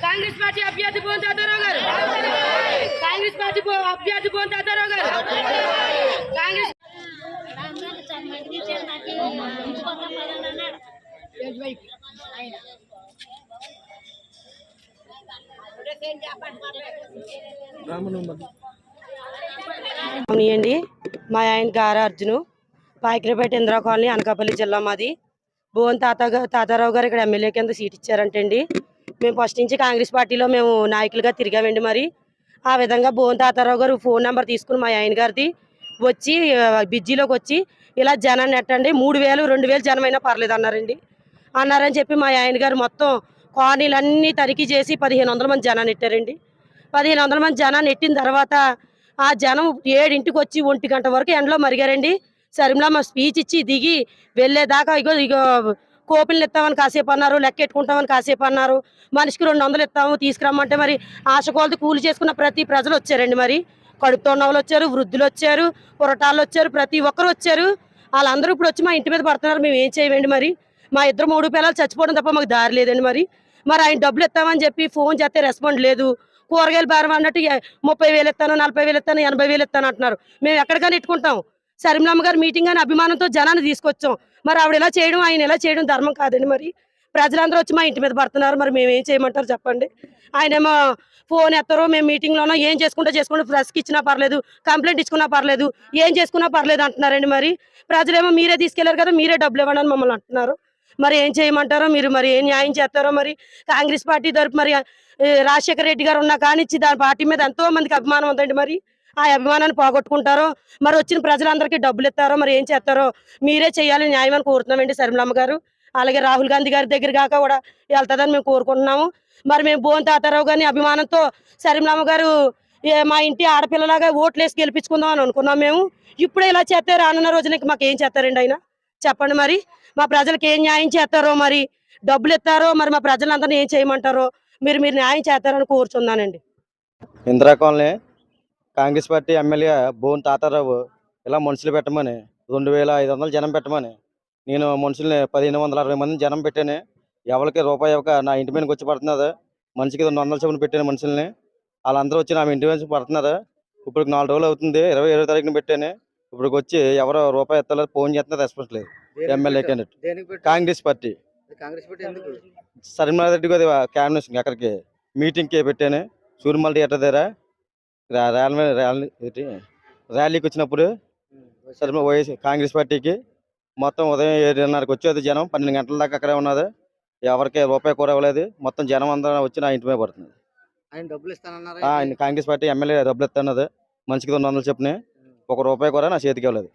Congress party అభ్యర్థి bone Tatarao గారు. Congress party అభ్యర్థి బోన్ తాతారావు గారు. కాంగ్రెస్ అవునండి. మా ఆయన గారు అర్జును, పాకిరేపేట ఇందిరా కాలనీ, అనకాపల్లి జిల్లా మాది. బోన్ తాతారావు గారు ఇక్కడ ఎమ్మెల్యే కింద సీట్ ఇచ్చారంటండి. మేము ఫస్ట్ నుంచి కాంగ్రెస్ పార్టీలో మేము నాయకులుగా తిరిగామండి. మరి ఆ విధంగా బోన్ తాతారావు గారు ఫోన్ నెంబర్ తీసుకుని మా ఆయన గారిది వచ్చి బిజ్జీలోకి వచ్చి ఇలా జనాన్ని ఎట్టండి 3000 2000 జనమైనా పర్లేదు అన్నారని చెప్పి మా ఆయన గారు మొత్తం కాలనీలన్నీ తనిఖీ చేసి 1500 మంది జనాన్ని ఎట్టారండి. 1500 మంది జనాన్ని ఎట్టిన తర్వాత ఆ జనం 7ంటికి వచ్చి 1 గంట వరకు ఎండలో మరిగారండి. సరిమలమ్మ స్పీచ్ ఇచ్చి దిగి వెళ్ళేదాకా ఇగో కోపిల్ని ఇస్తామని కాసేపు అన్నారు, లెక్కెట్టుకుంటామని కాసేపు అన్నారు, మనిషికి 200 ఇస్తాము తీసుకురమ్మంటే మరి ఆశకోలతో కూలి చేసుకున్న ప్రతి ప్రజలు వచ్చారండి. మరి కడుపుతో ఉన్న వాళ్ళు వచ్చారు, వృద్ధులు వచ్చారు, పురటాలు వచ్చారు, ప్రతి ఒక్కరు వచ్చారు. వాళ్ళందరూ ఇప్పుడు వచ్చి మా ఇంటి మీద పడుతున్నారు. మేము ఏం చేయమండి? మరి మా 3 పిల్లలు చచ్చిపోవడం తప్ప మాకు దారి లేదండి. మరి ఆయన డబ్బులు ఇస్తామని చెప్పి ఫోన్ చేస్తే రెస్పాండ్ లేదు. కూరగాయలు బేరం అన్నట్టు 30,000 ఇస్తాను, 40,000 ఇస్తాను, 80,000 ఇస్తాను అంటున్నారు. మేము ఎక్కడికైనా ఇట్టుకుంటాం. సరిమలమ్మ గారు మీటింగ్ అని అభిమానంతో జనాన్ని తీసుకొచ్చాం. మరి ఆవిడ ఇలా చేయడం, ఆయన ఇలా చేయడం ధర్మం కాదండి. మరి ప్రజలందరూ వచ్చి మా ఇంటి మీద పడుతున్నారు. మరి మేము ఏం చేయమంటారు చెప్పండి? ఆయనేమో ఫోన్ ఎత్తరు, మేము మీటింగ్లోనో ఏం చేసుకుంటే ప్రెస్కి ఇచ్చినా పర్లేదు, కంప్లైంట్ ఇచ్చుకున్నా పర్లేదు, ఏం చేసుకున్నా పర్లేదు అంటున్నారండి. మరి ప్రజలేమో మీరే తీసుకెళ్లారు కదా, మీరే డబ్బులు ఇవ్వండి అని మమ్మల్ని అంటున్నారు. మరి ఏం చేయమంటారో, మీరు మరి ఏం న్యాయం చేస్తారో? మరి కాంగ్రెస్ పార్టీ తరపు మరి రాజశేఖర రెడ్డి గారు ఉన్న కానిచ్చి దాని పార్టీ మీద ఎంతో మందికి అభిమానం ఉందండి. మరి ఆ అభిమానాన్ని పోగొట్టుకుంటారో, మరి వచ్చిన ప్రజలందరికీ డబ్బులు ఇస్తారో, మరి ఏం చేస్తారో మీరే చేయాలి న్యాయం అని కోరుతున్నామండి సరిమలమ్మ గారు. అలాగే రాహుల్ గాంధీ గారి దగ్గర కాక కూడా వెళ్తుందని మేము కోరుకుంటున్నాము. మరి మేము బోన్ తాతారావు గారిని అభిమానంతో సరిమలమ్మ గారు మా ఇంటి ఆడపిల్లలాగా ఓట్లేసి గెలిపించుకుందాం అని అనుకున్నాం. మేము ఇప్పుడే ఇలా చేస్తే రానున్న రోజులకి మాకు ఏం చేస్తారండి ఆయన చెప్పండి? మరి మా ప్రజలకు ఏం న్యాయం చేస్తారో, మరి డబ్బులు ఇస్తారో, మరి మా ప్రజలందరినీ ఏం చేయమంటారో మీరు న్యాయం చేస్తారని కోరుచున్నానండి. Indira colony Congress party MLA Bon Tatarao ఇలా మనుషులు పెట్టమని 2500 జనం పెట్టమని నేను మనుషుల్ని 1560 మంది జనం పెట్టాను. ఎవరికి రూపాయి ఇవ్వక నా ఇంటి మీదకి వచ్చి పడుతున్నారు. మనిషికి 200 చొప్పున పెట్టాను మనుషుల్ని. వాళ్ళందరూ వచ్చి నా ఇంటి మీద పడుతున్నారు. ఇప్పుడు 4 రోజులు అవుతుంది. 27వ తారీఖున పెట్టాను. ఇప్పుడు వచ్చి ఎవరో రూపాయి ఎత్తలేదు, ఫోన్ చేస్తున్నారు, రెస్పాన్స్ లేదు. MLA candidate Congress party Sarimala Reddy గారి క్యాబినెట్ ఎక్కడికి మీటింగ్కి పెట్టాను. సూర్యమల థియేటర్ దగ్గర ర్యాలీకి వచ్చినప్పుడు కాంగ్రెస్ పార్టీకి మొత్తం ఉదయం 7:30కి వచ్చేది జనం. 12 గంటల దాకా అక్కడే ఉన్నది. ఎవరికి రూపాయి కూడా ఇవ్వలేదు. మొత్తం జనం అందరూ వచ్చి నా ఇంటి మీద పడుతుంది. ఆయన కాంగ్రెస్ పార్టీ ఎమ్మెల్యే డబ్బులు ఇస్తున్నది. మనిషికి 200 చొప్పున 1 రూపాయి కూడా నా చేతికి ఇవ్వలేదు.